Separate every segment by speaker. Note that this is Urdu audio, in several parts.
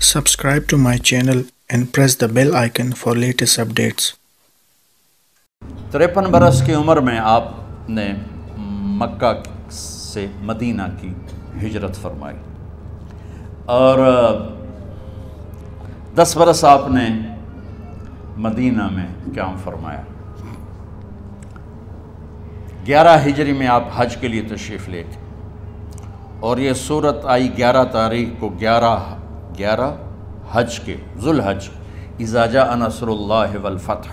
Speaker 1: Subscribe to my channel and press the bell icon for latest updates.
Speaker 2: 53 برس کی عمر میں آپ نے مکہ سے مدینہ کی ہجرت فرمائی اور 10 برس آپ نے مدینہ میں قیام فرمایا. 11 ہجری میں آپ حج کے لیے تشریف لے گئے اور یہ صورت آئی 11 تاریخ کو 11 حج کے ذوالحج اذا جاء نصر اللہ والفتح.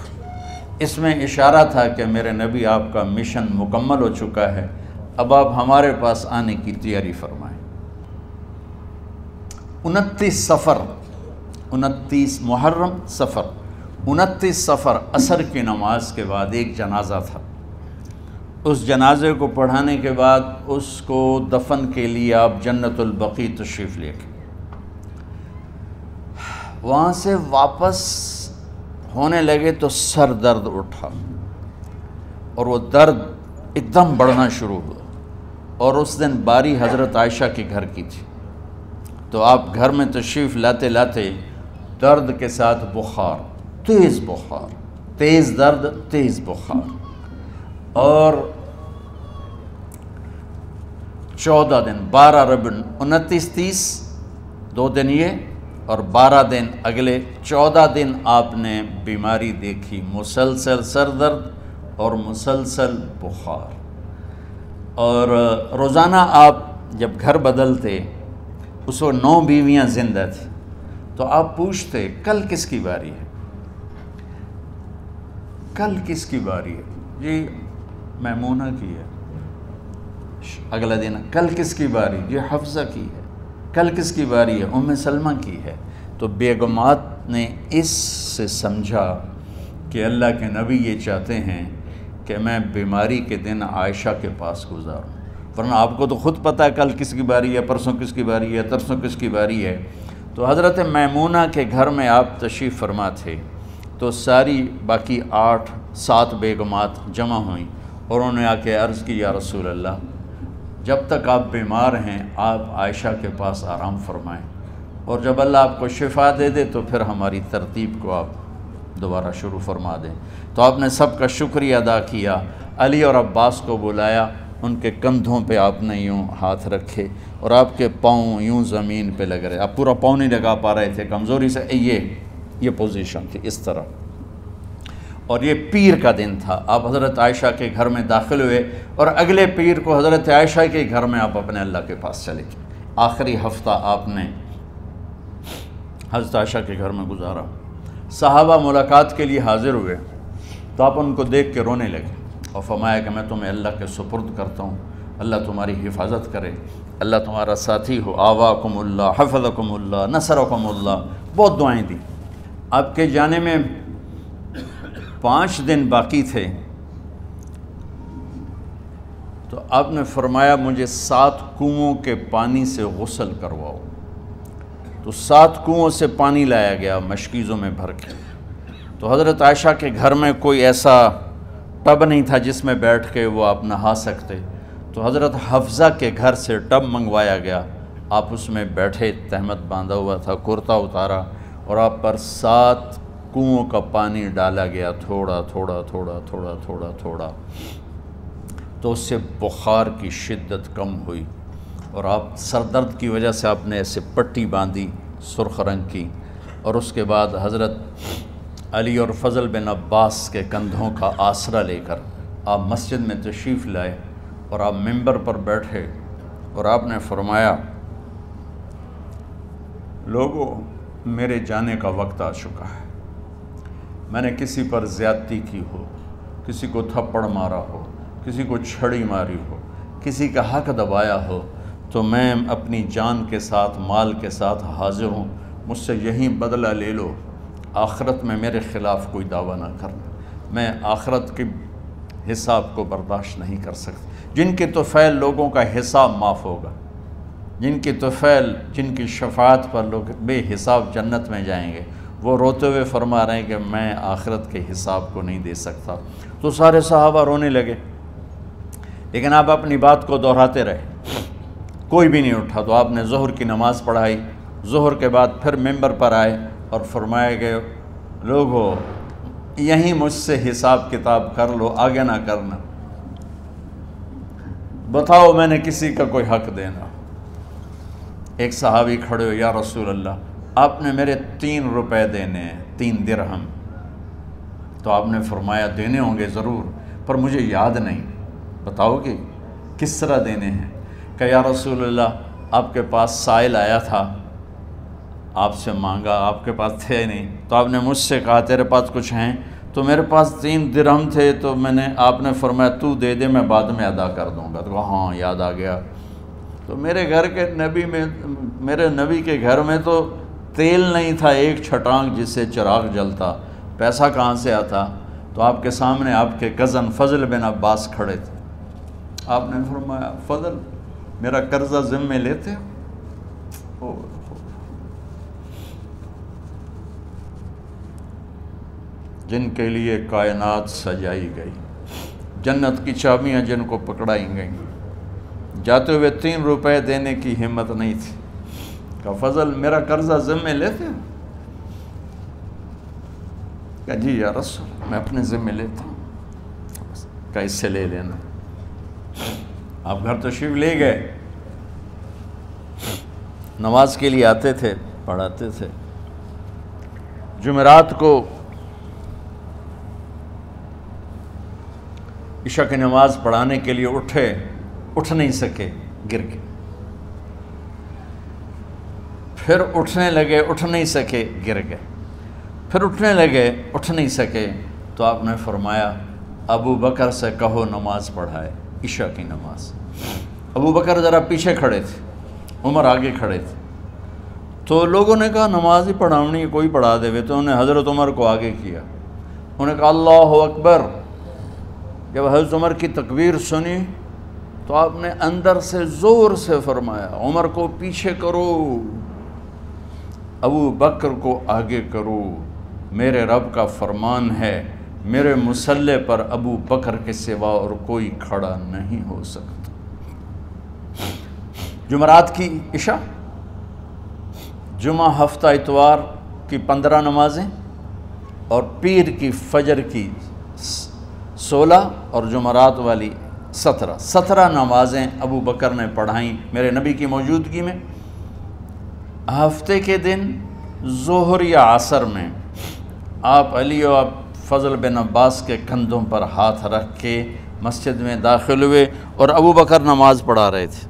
Speaker 2: اس میں اشارہ تھا کہ میرے نبی آپ کا مشن مکمل ہو چکا ہے، اب آپ ہمارے پاس آنے کی تیاری فرمائیں. 29 محرم سفر 29 سفر عصر کی نماز کے بعد ایک جنازہ تھا. اس جنازے کو پڑھانے کے بعد اس کو دفن کے لیے آپ جنت البقیع تشریف لے گئے. وہاں سے واپس ہونے لگے تو سر درد اٹھا اور وہ درد ایک دم بڑھنا شروع ہوا، اور اس دن باری حضرت عائشہ کے گھر کی تھی. تو آپ گھر میں تشریف لاتے لاتے درد کے ساتھ بخار، تیز درد تیز بخار، اور 14 دن 12 ربیع 29 30 2 دن یہ اور 12 دن اگلے 14 دن آپ نے بیماری دیکھی، مسلسل سر درد اور مسلسل بخار. اور روزانہ آپ جب گھر بدلتے اس وقت 9 بیویاں زندہ تھیں، تو آپ پوچھتے کل کس کی باری ہے، کل کس کی باری ہے؟ جی میمونہ کی ہے. اگلا دن کل کس کی باری؟ جی حفصہ کی ہے. کل کس کی باری ہے؟ ام سلمہ کی ہے. تو بیگمات نے اس سے سمجھا کہ اللہ کے نبی یہ چاہتے ہیں کہ میں بیماری کے دن عائشہ کے پاس گزاروں، ورنہ آپ کو تو خود پتہ ہے کل کس کی باری ہے، پرسوں کس کی باری ہے، ترسوں کس کی باری ہے. تو حضرت میمونہ کے گھر میں آپ تشریف فرما تھے، تو ساری باقی 7 بیگمات جمع ہوئیں اور انہوں نے آ کے عرض کی یا رسول اللہ، جب تک آپ بیمار ہیں آپ عائشہ کے پاس آرام فرمائیں، اور جب اللہ آپ کو شفا دے دے تو پھر ہماری ترتیب کو آپ دوبارہ شروع فرما دیں. تو آپ نے سب کا شکریہ ادا کیا. علی اور عباس کو بلایا، ان کے کندھوں پہ آپ نے یوں ہاتھ رکھے اور آپ کے پاؤں یوں زمین پہ لگ رہے، آپ پورا پاؤں نہیں لگا پا رہے تھے کمزوری سے، یہ پوزیشن تھی اس طرح. اور یہ پیر کا دن تھا، آپ حضرت عائشہ کے گھر میں داخل ہوئے اور اگلے پیر کو حضرت عائشہ کے گھر میں آپ اپنے اللہ کے پاس چلے گئے. آخری ہفتہ آپ نے حضرت عائشہ کے گھر میں گزارا. صحابہ ملاقات کے لیے حاضر ہوئے تو آپ ان کو دیکھ کے رونے لگے اور فرمایا کہ میں تمہیں اللہ کے سپرد کرتا ہوں، اللہ تمہاری حفاظت کرے، اللہ تمہارا ساتھی ہو، آواکم اللہ، حفظکم اللہ، نصرکم اللہ. بہت دعائیں دیں. آپ کے جانے میں 5 دن باقی تھے تو آپ نے فرمایا مجھے 7 کنوؤں کے پانی سے غسل کرواؤ. تو 7 کنوؤں سے پانی لایا گیا مشکیزوں میں بھر کے. تو حضرت عائشہ کے گھر میں کوئی ایسا ٹب نہیں تھا جس میں بیٹھ کے وہ آپ نہا سکتے، تو حضرت حفصہ کے گھر سے ٹب منگوایا گیا. آپ اس میں بیٹھے، تہمت باندھا ہوا تھا، کرتا اتارا اور آپ پر 7 کنوؤں کا پانی ڈالا گیا، تھوڑا تھوڑا تھوڑا تھوڑا تھوڑا تھوڑا. تو اس سے بخار کی شدت کم ہوئی اور آپ سر درد کی وجہ سے آپ نے ایسے پٹی باندھی سرخ رنگ کی. اور اس کے بعد حضرت علی اور فضل بن عباس کے کندھوں کا آسرا لے کر آپ مسجد میں تشریف لائے اور آپ ممبر پر بیٹھے اور آپ نے فرمایا لوگو میرے جانے کا وقت آ چکا ہے. میں نے کسی پر زیادتی کی ہو، کسی کو تھپڑ مارا ہو، کسی کو چھڑی ماری ہو، کسی کا حق دبایا ہو، تو میں اپنی جان کے ساتھ مال کے ساتھ حاضر ہوں. مجھ سے یہیں بدلہ لے لو، آخرت میں میرے خلاف کوئی دعویٰ نہ کرنا. میں آخرت کے حساب کو برداشت نہیں کر سکتا. جن کے طفیل لوگوں کا حساب معاف ہوگا، جن کی طفیل، جن کی شفاعت پر لوگ بے حساب جنت میں جائیں گے، وہ روتے ہوئے فرما رہے ہیں کہ میں آخرت کے حساب کو نہیں دے سکتا. تو سارے صحابہ رونے لگے، لیکن آپ اپنی بات کو دہراتے رہے، کوئی بھی نہیں اٹھا. تو آپ نے ظہر کی نماز پڑھائی ظہر کے بعد پھر ممبر پر آئے اور فرمایا کہ لوگو یہیں مجھ سے حساب کتاب کر لو، آگے نہ کرنا، بتاؤ میں نے کسی کا کوئی حق دینا۔ ایک صحابی کھڑے ہو، یا رسول اللہ آپ نے میرے 3 روپے دینے ہیں، 3 درہم۔ تو آپ نے فرمایا دینے ہوں گے ضرور، پر مجھے یاد نہیں، بتاؤ کہ کس طرح دینے ہیں؟ کہ یا رسول اللہ آپ کے پاس سائل آیا تھا، آپ سے مانگا، آپ کے پاس تھے نہیں، تو آپ نے مجھ سے کہا تیرے پاس کچھ ہیں؟ تو میرے پاس 3 درہم تھے، تو آپ نے فرمایا تو دے دے، میں بعد میں ادا کر دوں گا۔ تو کہا ہاں یاد آ گیا۔ تو میرے نبی کے گھر میں تو تیل نہیں تھا، ایک چھٹانگ جس سے چراغ جلتا، پیسہ کہاں سے آتا؟ تو آپ کے سامنے آپ کے کزن فضل بن عباس کھڑے تھے، آپ نے فرمایا فضل میرا قرضہ ذمے لیتے ہو؟ جن کے لیے کائنات سجائی گئی، جنت کی چابیاں جن کو پکڑائی گئیں، جاتے ہوئے 3 روپے دینے کی ہمت نہیں تھی۔ کہا فضل میرا قرضہ ذمے لیتے ہو؟ کہا جی یا رسول میں اپنے ذمے لیتا ہوں۔ کہا اس سے لے لینا۔ آپ گھر تشریف لے گئے، نماز کے لیے آتے تھے، پڑھاتے تھے۔ جمعرات کو عشاء کی نماز پڑھانے کے لیے اٹھ نہیں سکے، گر گئے، پھر اٹھنے لگے، اٹھ نہیں سکے، گر گئے، پھر اٹھنے لگے، اٹھ نہیں سکے۔ تو آپ نے فرمایا ابو بکر سے کہو نماز پڑھائے، عشاء کی نماز۔ ابو بکر ذرا پیچھے کھڑے تھے، عمر آگے کھڑے تھے۔ تو لوگوں نے کہا نماز ہی پڑھاونی ہے، کوئی پڑھا دے ہوئے، تو انہوں نے حضرت عمر کو آگے کیا، انہوں نے کہا اللہ اکبر۔ جب حضرت عمر کی تکبیر سنی تو آپ نے اندر سے زور سے فرمایا عمر کو پیچھے کرو، ابو بکر کو آگے کرو، میرے رب کا فرمان ہے میرے مصلی پر ابو بکر کے سوا اور کوئی کھڑا نہیں ہو سکتا۔ جمعرات کی عشاء، جمعہ ہفتہ اتوار کی 15 نمازیں اور پیر کی فجر کی 16 اور جمعرات والی 17 نمازیں ابو بکر نے پڑھائیں میرے نبی کی موجودگی میں۔ ہفتے کے دن ظہر یا عصر میں آپ علی و فضل بن عباس کے کندھوں پر ہاتھ رکھ کے مسجد میں داخل ہوئے اور ابو بکر نماز پڑھا رہے تھے۔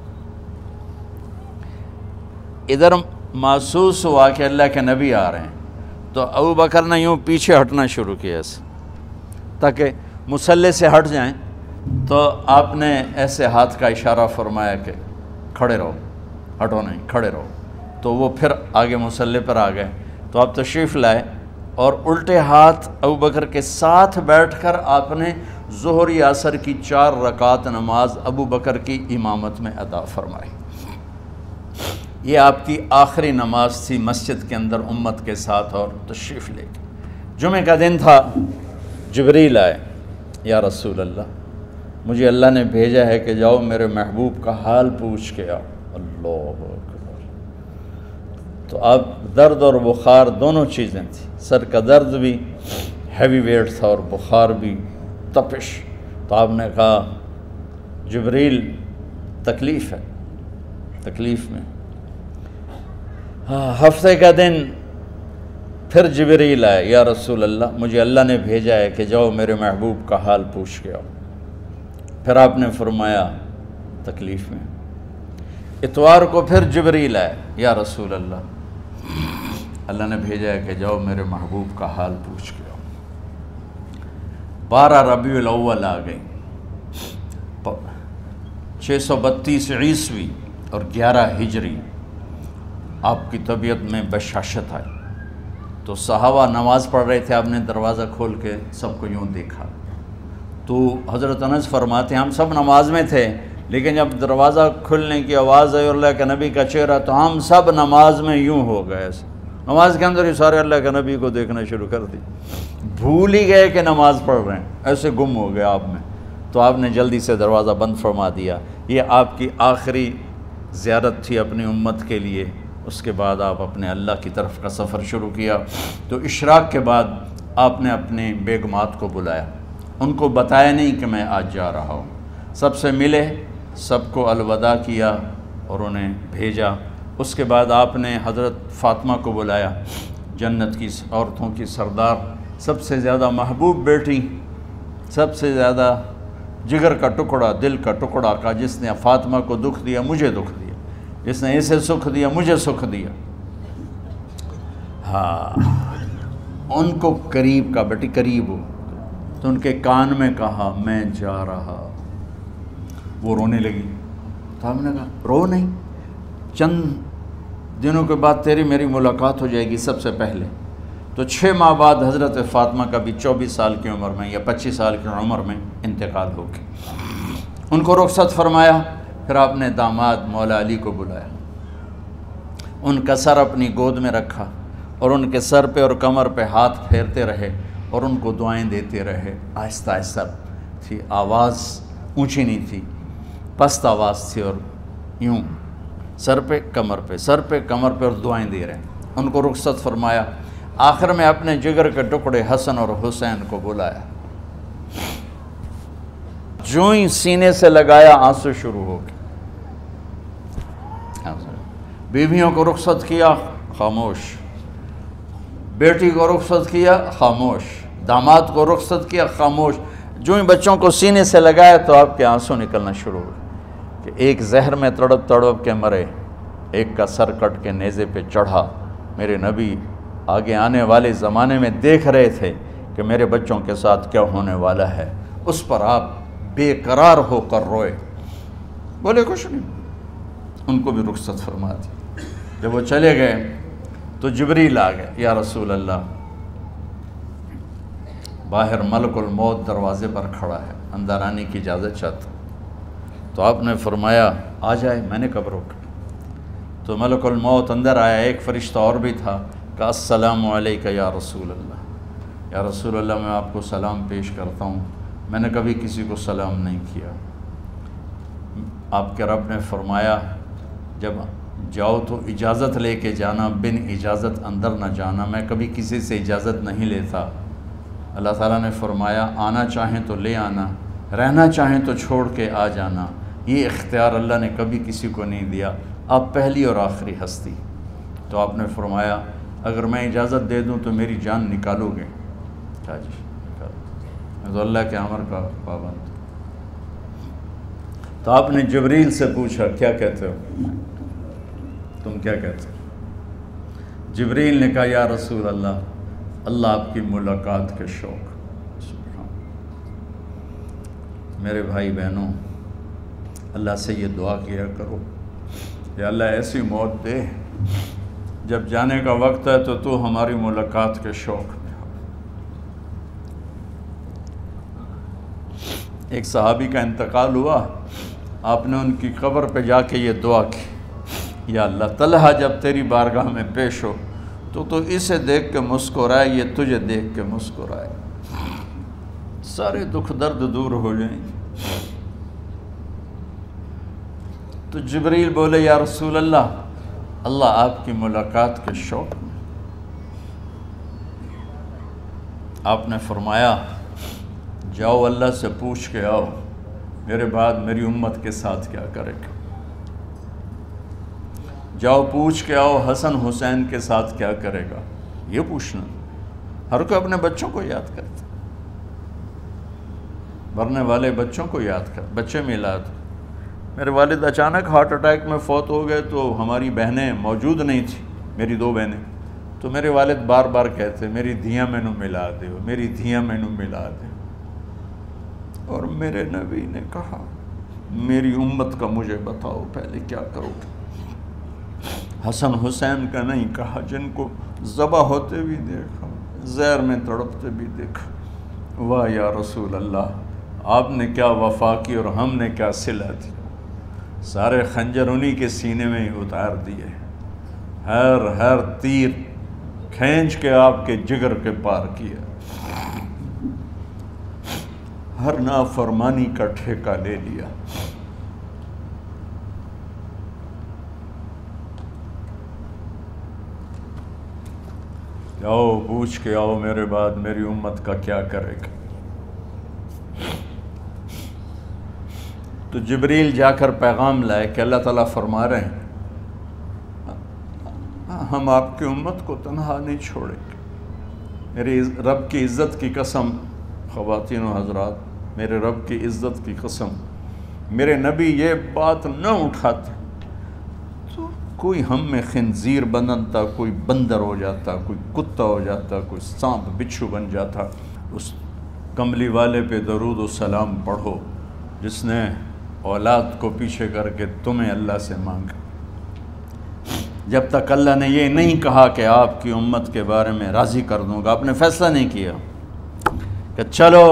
Speaker 2: ادھر محسوس ہوا کہ اللہ کے نبی آ رہے ہیں، تو ابو بکر نے یوں پیچھے ہٹنا شروع کیا ایسے تاکہ مصلی سے ہٹ جائیں۔ تو آپ نے ایسے ہاتھ کا اشارہ فرمایا کہ کھڑے رہو، ہٹو نہیں، کھڑے رہو۔ تو وہ پھر آگے مصلی پر آ گئے۔ تو آپ تشریف لائے اور الٹے ہاتھ ابو بکر کے ساتھ بیٹھ کر آپ نے ظہر یا عصر کی 4 رکعت نماز ابو بکر کی امامت میں ادا فرمائی۔ یہ آپ کی آخری نماز تھی مسجد کے اندر امت کے ساتھ اور تشریف لے کے۔ جمعہ کا دن تھا، جبریل آئے، یا رسول اللہ مجھے اللہ نے بھیجا ہے کہ جاؤ میرے محبوب کا حال پوچھ کے آؤ۔ اللہ اکبر۔ تو آپ درد اور بخار دونوں چیزیں تھیں، سر کا درد بھی ہیوی ویٹ تھا اور بخار بھی، تپش۔ تو آپ نے کہا جبریل تکلیف ہے، تکلیف میں۔ ہفتے کا دن پھر جبریل آئے، یا رسول اللہ مجھے اللہ نے بھیجا ہے کہ جاؤ میرے محبوب کا حال پوچھ کے آؤ۔ پھر آپ نے فرمایا تکلیف میں۔ اتوار کو پھر جبریل آئے، یا رسول اللہ اللہ نے بھیجا ہے کہ جاؤ میرے محبوب کا حال پوچھ کے آؤ۔ 12 ربیع الاول آ گئی، 632 عیسوی اور 11 ہجری۔ آپ کی طبیعت میں بشاشت آئی، تو صحابہ نماز پڑھ رہے تھے، آپ نے دروازہ کھول کے سب کو یوں دیکھا۔ تو حضرت انس فرماتے ہیں ہم سب نماز میں تھے، لیکن جب دروازہ کھلنے کی آواز آئی اور اللہ کے نبی کا چہرہ، تو ہم سب نماز میں یوں ہو گئے، نماز کے اندر ہی سارے اللہ کے نبی کو دیکھنا شروع کر دی، بھول ہی گئے کہ نماز پڑھ رہے ہیں، ایسے گم ہو گئے آپ میں۔ تو آپ نے جلدی سے دروازہ بند فرما دیا۔ یہ آپ کی آخری زیارت تھی اپنی امت کے لیے، اس کے بعد آپ اپنے اللہ کی طرف کا سفر شروع کیا۔ تو اشراق کے بعد آپ نے اپنے بیگمات کو بلایا، ان کو بتایا نہیں کہ میں آج جا رہا ہوں، سب سے ملے، سب کو الوداع کیا اور انہیں بھیجا۔ اس کے بعد آپ نے حضرت فاطمہ کو بلایا، جنت کی عورتوں کی سردار، سب سے زیادہ محبوب بیٹی، سب سے زیادہ جگر کا ٹکڑا، دل کا ٹکڑا کا، جس نے فاطمہ کو دکھ دیا مجھے دکھ دیا، جس نے اسے سکھ دیا مجھے سکھ دیا۔ ہاں، ان کو قریب کا، بیٹی قریب ہو، تو ان کے کان میں کہا میں جا رہا۔ وہ رونے لگی، تو ہم نے کہا رو نہیں، چند دنوں کے بعد تیری میری ملاقات ہو جائے گی سب سے پہلے۔ تو 6 ماہ بعد حضرت فاطمہ کا بھی 24 سال کی عمر میں یا 25 سال کی عمر میں انتقال ہو گیا۔ ان کو رخصت فرمایا، پھر آپ نے داماد مولا علی کو بلایا، ان کا سر اپنی گود میں رکھا اور ان کے سر پہ اور کمر پہ ہاتھ پھیرتے رہے اور ان کو دعائیں دیتے رہے۔ آہستہ آہستہ تھی، آواز اونچی نہیں تھی، پست آواز تھی، اور یوں سر پہ کمر پہ، سر پہ کمر پہ، اور دعائیں دے رہے ہیں۔ ان کو رخصت فرمایا، آخر میں اپنے جگر کے ٹکڑے حسن اور حسین کو بلایا، جو ہی سینے سے لگایا آنسو شروع ہو گئے۔ بیویوں کو رخصت کیا، خاموش، بیٹی کو رخصت کیا، خاموش، داماد کو رخصت کیا، خاموش۔ جو ہی بچوں کو سینے سے لگایا تو آپ کے آنسو نکلنا شروع ہوئے کہ ایک زہر میں تڑپ تڑپ کے مرے، ایک کا سر کٹ کے نیزے پہ چڑھا۔ میرے نبی آگے آنے والے زمانے میں دیکھ رہے تھے کہ میرے بچوں کے ساتھ کیا ہونے والا ہے، اس پر آپ بے قرار ہو کر روئے، بولے کچھ نہیں، ان کو بھی رخصت فرما دی۔ جب وہ چلے گئے تو جبریل آ گئے، یا رسول اللہ، باہر ملک الموت دروازے پر کھڑا ہے، اندر آنے کی اجازت چاہتا۔ تو آپ نے فرمایا آ جائے، میں نے کب روکا؟ تو ملک الموت اندر آیا، ایک فرشتہ اور بھی تھا، کہا السلام علیکہ یا رسول اللہ، یا رسول اللہ میں آپ کو سلام پیش کرتا ہوں، میں نے کبھی کسی کو سلام نہیں کیا۔ آپ کے رب نے فرمایا جب جاؤ تو اجازت لے کے جانا، بن اجازت اندر نہ جانا، میں کبھی کسی سے اجازت نہیں لیتا۔ اللہ تعالیٰ نے فرمایا آنا چاہیں تو لے آنا، رہنا چاہیں تو چھوڑ کے آ جانا، یہ اختیار اللہ نے کبھی کسی کو نہیں دیا، آپ پہلی اور آخری ہستی۔ تو آپ نے فرمایا اگر میں اجازت دے دوں تو میری جان نکالو گے؟ کیا جی نکالو، میں تو اللہ کے امر کا پابند۔ تو آپ نے جبریل سے پوچھا کیا کہتے ہو، تم کیا کہتے ہو؟ جبریل نے کہا یا رسول اللہ، اللہ آپ کی ملاقات کے شوق۔ میرے بھائی بہنوں، اللہ سے یہ دعا کیا کرو، یا اللہ ایسی موت دے جب جانے کا وقت ہے تو ہماری ملاقات کے شوق میں ہو۔ ایک صحابی کا انتقال ہوا، آپ نے ان کی قبر پہ جا کے یہ دعا کی، یا اللہ طلحہ جب تیری بارگاہ میں پیش ہو تو اسے دیکھ کے مسکرائے، یہ تجھے دیکھ کے مسکرائے، سارے دکھ درد دور ہو جائیں گے۔ تو جبریل بولے یا رسول اللہ، اللہ آپ کی ملاقات کے شوق میں۔ آپ نے فرمایا جاؤ اللہ سے پوچھ کے آؤ میرے بعد میری امت کے ساتھ کیا کرے گا، جاؤ پوچھ کے آؤ حسن حسین کے ساتھ کیا کرے گا۔ یہ پوچھنا، ہر کوئی اپنے بچوں کو یاد کرتا، مرنے والے بچوں کو یاد کر، بچے میلاد۔ میرے والد اچانک ہارٹ اٹیک میں فوت ہو گئے تو ہماری بہنیں موجود نہیں تھیں، میری 2 بہنیں، تو میرے والد بار بار کہتے میری دھیاں میں نو ملا دیو، میری دھیاں میں نو ملا دیو۔ اور میرے نبی نے کہا میری امت کا مجھے بتاؤ پہلے کیا کرو گے۔ حسن حسین کا نہیں کہا، جن کو ذبح ہوتے بھی دیکھا، زہر میں تڑپتے بھی دیکھا۔ واہ یا رسول اللہ، آپ نے کیا وفا کی اور ہم نے کیا صلہ دی، سارے خنجر انہی کے سینے میں ہی اتار دیے، ہر تیر کھینچ کے آپ کے جگر کے پار کیا، ہر نافرمانی کا ٹھیکہ لے لیا۔ آؤ پوچھ کے آؤ میرے بعد میری امت کا کیا کرے گا۔ تو جبریل جا کر پیغام لائے کہ اللہ تعالیٰ فرما رہے ہیں ہم آپ کی امت کو تنہا نہیں چھوڑیں گے۔ میرے رب کی عزت کی قسم، خواتین و حضرات، میرے رب کی عزت کی قسم، میرے نبی یہ بات نہ اٹھاتے تو کوئی ہم میں خنزیر بنتا، کوئی بندر ہو جاتا، کوئی کتا ہو جاتا، کوئی سانپ بچھو بن جاتا۔ اس کملی والے پہ درود و سلام پڑھو جس نے اولاد کو پیچھے کر کے تمہیں اللہ سے مانگا۔ جب تک اللہ نے یہ نہیں کہا کہ آپ کی امت کے بارے میں راضی کر دوں گا، آپ نے فیصلہ نہیں کیا کہ چلو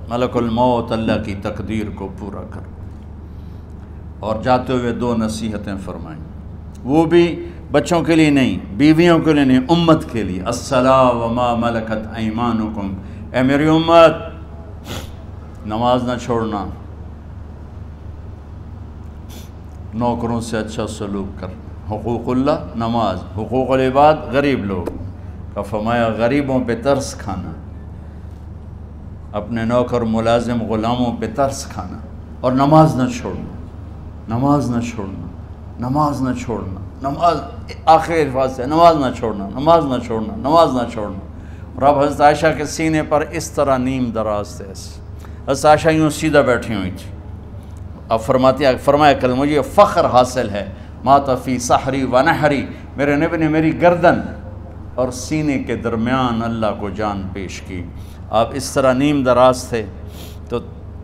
Speaker 2: ملک الموت اللہ کی تقدیر کو پورا کر، اور جاتے ہوئے 2 نصیحتیں فرمائیں، وہ بھی بچوں کے لیے نہیں، بیویوں کے لیے نہیں، امت کے لیے۔ الصلاۃ وما ملکت ایمانکم، اے میری امت نماز نہ چھوڑنا، نوکروں سے اچھا سلوک کر، حقوق اللہ نماز، حقوق العباد غریب لوگ کا فرمایا غریبوں پہ ترس کھانا، اپنے نوکر ملازم غلاموں پہ ترس کھانا، اور نماز نہ چھوڑنا، نماز نہ چھوڑنا، نماز نہ چھوڑنا، نماز آخر الفاظ سے نماز نہ چھوڑنا، نماز نہ چھوڑنا، نماز نہ چھوڑنا۔ اور اب حضرت عائشہ کے سینے پر اس طرح نیم دراز تھے، حضرت عائشہ یوں سیدھا بیٹھی ہوئی تھی۔ اب فرمایا کل مجھے فخر حاصل ہے، مات فی سحری و نحری، میرے نبی نے میری گردن اور سینے کے درمیان اللہ کو جان پیش کی۔ آپ اس طرح نیم دراز تھے تو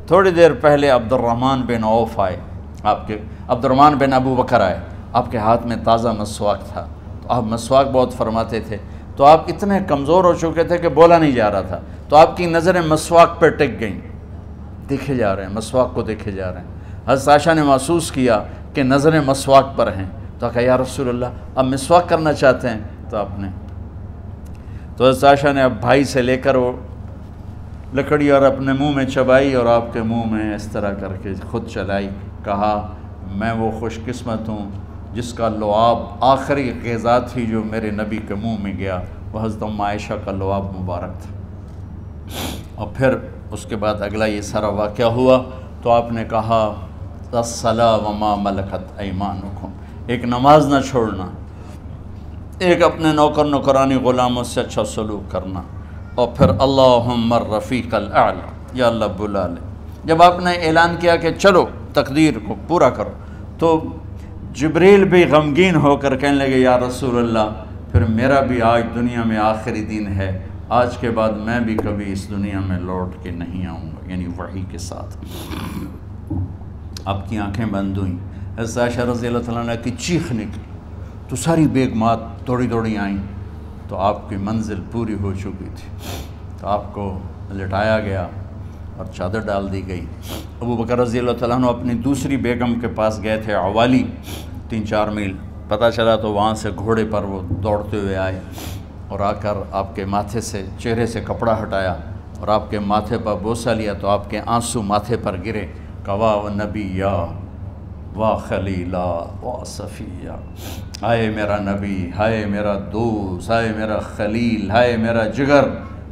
Speaker 2: تھوڑی دیر پہلے عبد الرحمن بن عوف آئے، عبد الرحمن بن ابو بکر آئے، آپ کے ہاتھ میں تازہ مسواک تھا، تو آپ مسواک بہت فرماتے تھے، تو آپ اتنے کمزور ہو چکے تھے کہ بولا نہیں جا رہا تھا، تو آپ کی نظریں مسواک پہ ٹک گئیں، دیکھے جا رہے ہیں، مسواک کو دیکھے جا رہے ہیں۔ حضرت عائشہ نے محسوس کیا کہ نظریں مسواک پر ہیں، تو کہا یا رسول اللہ اب مسواک کرنا چاہتے ہیں، تو آپ نے تو حضرت عائشہ نے اب بھائی سے لے کر وہ لکڑی اور اپنے منہ میں چبائی اور آپ کے منہ میں اس طرح کر کے خود چلائی، کہا میں وہ خوش قسمت ہوں جس کا لعاب آخری غذا تھی جو میرے نبی کے منہ میں گیا، وہ حضرت ام عائشہ کا لعاب مبارک تھا۔ اور پھر اس کے بعد اگلا یہ سارا واقعہ ہوا، تو آپ نے کہا الصلاۃ وما ملکت ایمانکم، ایک نماز نہ چھوڑنا، ایک اپنے نوکر نوکرانی غلاموں سے اچھا سلوک کرنا، اور پھر اللہم الرفیق الاعلی، یا اللہ بلا لے۔ جب آپ نے اعلان کیا کہ چلو تقدیر کو پورا کرو، تو جبریل بھی غمگین ہو کر کہنے لگے یا رسول اللہ پھر میرا بھی آج دنیا میں آخری دن ہے، آج کے بعد میں بھی کبھی اس دنیا میں لوٹ کے نہیں آؤں گا، یعنی وحی کے ساتھ۔ آپ کی آنکھیں بند ہوئیں، حضرت عائشہ رضی اللہ تعالیٰ عنہ کی چیخ نکلی، تو ساری بیگمات دوڑی آئیں، تو آپ کی منزل پوری ہو چکی تھی، تو آپ کو لٹایا گیا اور چادر ڈال دی گئی۔ ابو بکر رضی اللہ تعالیٰ عنہ اپنی دوسری بیگم کے پاس گئے تھے، عوالی، 3-4 میل، پتہ چلا تو وہاں سے گھوڑے پر وہ دوڑتے ہوئے آئے اور آ کر آپ کے ماتھے سے چہرے سے کپڑا ہٹایا اور آپ کے ماتھے پر بوسہ لیا، تو آپ کے آنسو ماتھے پر گرے، کہ واہ نبیہ واہ خلیلہ واہ صفیہ، ہائے میرا نبی، ہائے میرا دوست، ہائے میرا خلیل، ہائے میرا جگر،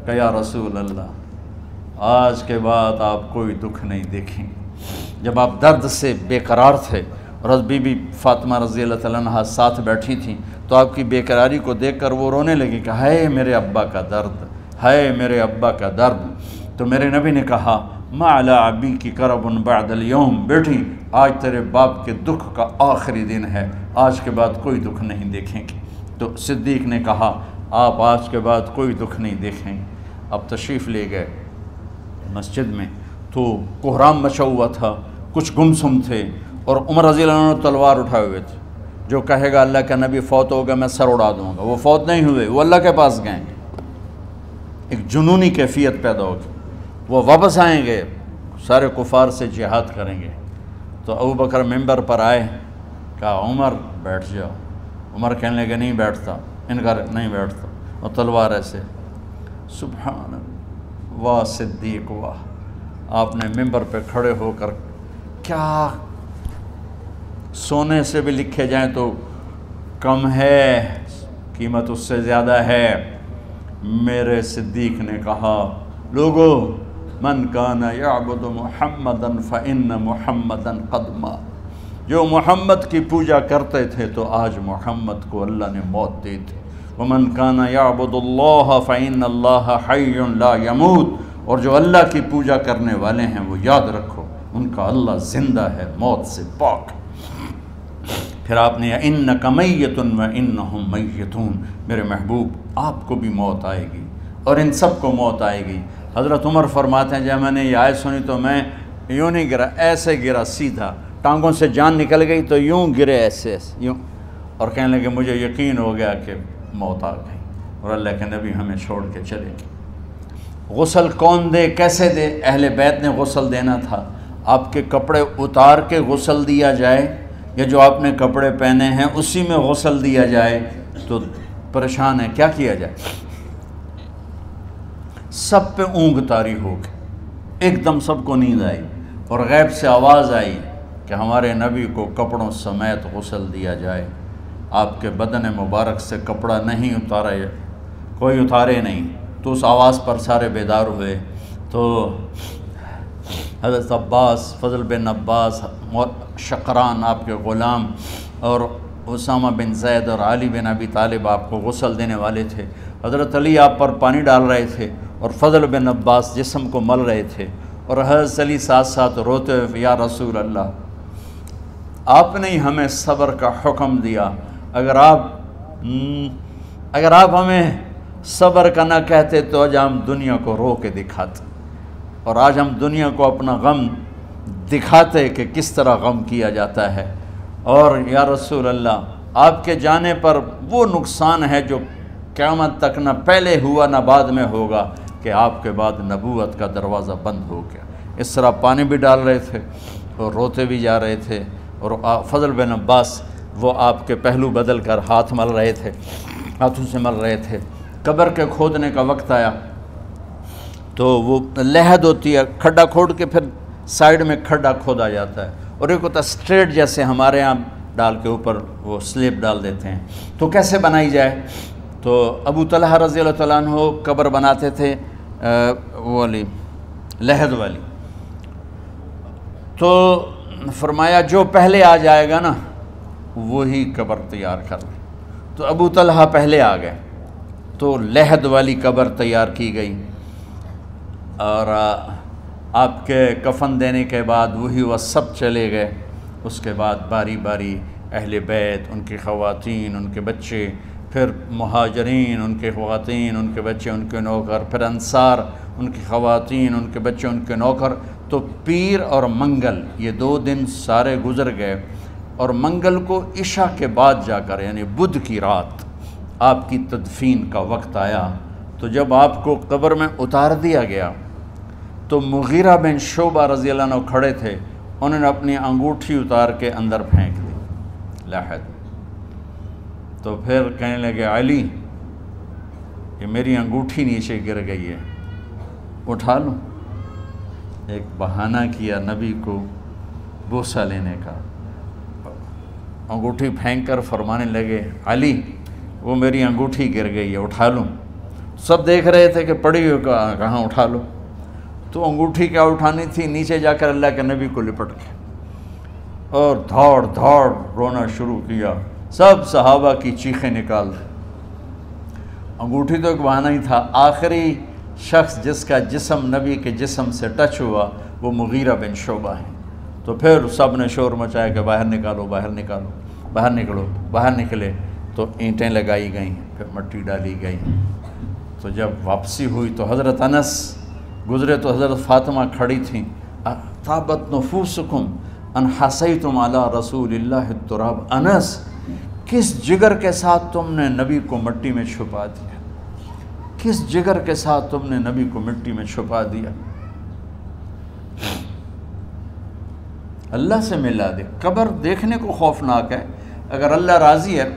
Speaker 2: کہ یا رسول اللہ آج کے بعد آپ کوئی دکھ نہیں دیکھیں۔ جب آپ درد سے بے قرار تھے اور بی بی فاطمہ رضی اللہ تعالیٰ عنہ ساتھ بیٹھی تھیں، تو آپ کی بے قراری کو دیکھ کر وہ رونے لگی کہ ہائے میرے ابا کا درد، ہائے میرے ابا کا درد۔ تو میرے نبی نے کہا ما علی ابی کی کرب بعد اليوم، بیٹی آج تیرے باپ کے دکھ کا آخری دن ہے، آج کے بعد کوئی دکھ نہیں دیکھیں گے۔ تو صدیق نے کہا آپ آج کے بعد کوئی دکھ نہیں دیکھیں گے۔ اب تشریف لے گئے مسجد میں، تو کوہرام مچا ہوا تھا، کچھ گمسم تھے، اور عمر رضی اللہ عنہ تلوار اٹھائے ہوئے تھے، جو کہے گا اللہ کا نبی فوت ہوگا میں سر اڑا دوں گا، وہ فوت نہیں ہوئے، وہ اللہ کے پاس گئے، ایک جنونی کیفیت پیدا ہوگی، وہ واپس آئیں گے، سارے کفار سے جہاد کریں گے۔ تو ابو بکر ممبر پر آئے، کہا عمر بیٹھ جاؤ، عمر کہنے لگے نہیں بیٹھتا، انکار نہیں بیٹھتا، اور تلوار ایسے، سبحان اللہ، واہ صدیق واہ۔ آپ نے ممبر پہ کھڑے ہو کر، کیا سونے سے بھی لکھے جائیں تو کم ہے، قیمت اس سے زیادہ ہے، میرے صدیق نے کہا لوگو من کان یعبد محمدا فإن محمدا قد مات، جو محمد کی پوجا کرتے تھے تو آج محمد کو اللہ نے موت دی تھی۔ ومن کان یعبد اللہ فإن اللہ حی لا یموت، اور جو اللہ کی پوجا کرنے والے ہیں وہ یاد رکھو ان کا اللہ زندہ ہے، موت سے پاک۔ پھر آپ نے اِنَّکَ مَیِّتٌ وَإِنَّهُمْ مَیِّتُونَ، میرے محبوب آپ کو بھی موت آئے گی اور ان سب کو موت آئے گی۔ حضرت عمر فرماتے ہیں جب میں نے یہ آیت سنی تو میں یوں نہیں گرا، ایسے گرا سیدھا، ٹانگوں سے جان نکل گئی تو یوں گرے ایسے یوں، اور کہنے لگے مجھے یقین ہو گیا کہ موت آ گئی اور اللہ کے نبی ہمیں چھوڑ کے چلے گئے۔ غسل کون دے، کیسے دے؟ اہل بیت نے غسل دینا تھا۔ آپ کے کپڑے اتار کے غسل دیا جائے یا جو آپ نے کپڑے پہنے ہیں اسی میں غسل دیا جائے تو پریشان ہے، کیا کیا جائے؟ سب پہ اونگ طاری ہو گئی، ایک دم سب کو نیند آئی اور غیب سے آواز آئی کہ ہمارے نبی کو کپڑوں سمیت غسل دیا جائے۔ آپ کے بدن مبارک سے کپڑا نہیں اتارا، کوئی اتارے نہیں، تو اس آواز پر سارے بیدار ہوئے۔ تو حضرت عباس، فضل بن عباس، شقران آپ کے غلام، اور اسامہ بن زید اور علی بن ابی طالب آپ کو غسل دینے والے تھے۔ حضرت علی آپ پر پانی ڈال رہے تھے اور فضل بن عباس جسم کو مل رہے تھے، اور حضرت علی ساتھ ساتھ روتے ہوئے یا رسول اللہ آپ نے ہی ہمیں صبر کا حکم دیا، اگر آپ ہمیں صبر کا نہ کہتے تو آج ہم دنیا کو رو کے دکھاتے، اور آج ہم دنیا کو اپنا غم دکھاتے کہ کس طرح غم کیا جاتا ہے۔ اور یا رسول اللہ آپ کے جانے پر وہ نقصان ہے جو قیامت تک نہ پہلے ہوا نہ بعد میں ہوگا کہ آپ کے بعد نبوت کا دروازہ بند ہو گیا۔ اس طرح پانی بھی ڈال رہے تھے اور روتے بھی جا رہے تھے، اور فضل بن عباس وہ آپ کے پہلو بدل کر ہاتھ مل رہے تھے، ہاتھوں سے مل رہے تھے۔ قبر کے کھودنے کا وقت آیا تو وہ لحد ہوتی ہے، کھڈا کھود کے پھر سائیڈ میں کھڈا کھودا جاتا ہے، اور ایک ہوتا اسٹریٹ جیسے ہمارے ہاں ڈال کے اوپر وہ سلیب ڈال دیتے ہیں، تو کیسے بنائی جائے؟ تو ابو طلحہ رضی اللہ تعالیٰ عنہ قبر بناتے تھے وہ والی لحد والی، تو فرمایا جو پہلے آ جائے گا نا وہی قبر تیار کر لے۔ تو ابو طلحہ پہلے آ گئے تو لحد والی قبر تیار کی گئی، اور آپ کے کفن دینے کے بعد وہی وہ سب چلے گئے۔ اس کے بعد باری باری اہل بیت، ان کی خواتین، ان کے بچے، پھر مہاجرین، ان کے خواتین، ان کے بچے، ان کے نوکر، پھر انصار، ان کی خواتین، ان کے بچے، ان کے نوکر۔ تو پیر اور منگل یہ 2 دن سارے گزر گئے، اور منگل کو عشاء کے بعد جا کر یعنی بدھ کی رات آپ کی تدفین کا وقت آیا۔ تو جب آپ کو قبر میں اتار دیا گیا تو مغیرہ بن شعبہ رضی اللہ عنہ کھڑے تھے، انہوں نے اپنی انگوٹھی اتار کے اندر پھینک دی لحد۔ تو پھر کہنے لگے علی یہ میری انگوٹھی نیچے گر گئی ہے، اٹھا لوں؟ ایک بہانہ کیا نبی کو بوسہ لینے کا، انگوٹھی پھینک کر فرمانے لگے علی وہ میری انگوٹھی گر گئی ہے، اٹھا لوں؟ سب دیکھ رہے تھے کہ پڑی ہوئی کہاں اٹھا لو؟ تو انگوٹھی کیا اٹھانی تھی، نیچے جا کر اللہ کے نبی کو لپٹ کے اور دھاڑ دھاڑ رونا شروع کیا، سب صحابہ کی چیخیں نکال دی۔ انگوٹھی تو ایک بہانہ ہی تھا، آخری شخص جس کا جسم نبی کے جسم سے ٹچ ہوا وہ مغیرہ بن شعبہ ہیں۔ تو پھر سب نے شور مچایا کہ باہر نکالو، باہر نکالو، باہر نکلو، باہر نکلے۔ تو اینٹیں لگائی گئیں، پھر مٹی ڈالی گئی۔ تو جب واپسی ہوئی تو حضرت انس گزرے تو حضرت فاطمہ کھڑی تھیں، طابت نفوسکم ان حسیتم علی رسول اللہ التراب۔ انس کس جگر کے ساتھ تم نے نبی کو مٹی میں چھپا دیا، کس جگر کے ساتھ تم نے نبی کو مٹی میں چھپا دیا۔ اللہ سے ملا دے۔ قبر دیکھنے کو خوفناک ہے، اگر اللہ راضی ہے،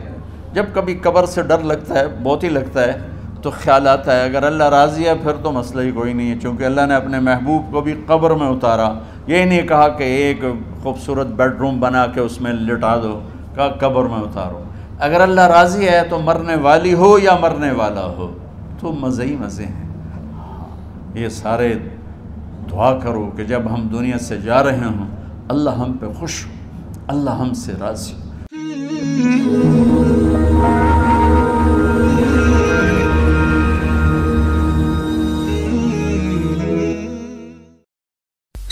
Speaker 2: جب کبھی قبر سے ڈر لگتا ہے، بہت ہی لگتا ہے، تو خیال آتا ہے اگر اللہ راضی ہے پھر تو مسئلہ ہی کوئی نہیں ہے، چونکہ اللہ نے اپنے محبوب کو بھی قبر میں اتارا۔ یہ نہیں کہا کہ ایک خوبصورت بیڈ روم بنا کے اس میں لٹا دو، کہا قبر میں اتارو۔ اگر اللہ راضی ہے تو مرنے والی ہو یا مرنے والا ہو تو مزے ہی مزے ہیں. یہ سارے دعا کرو کہ جب ہم دنیا سے جا رہے ہوں اللہ ہم پہ خوش ہو، اللہ ہم سے راضی ہو.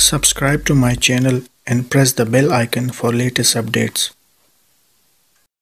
Speaker 1: Subscribe to my channel and press the bell icon for latest updates.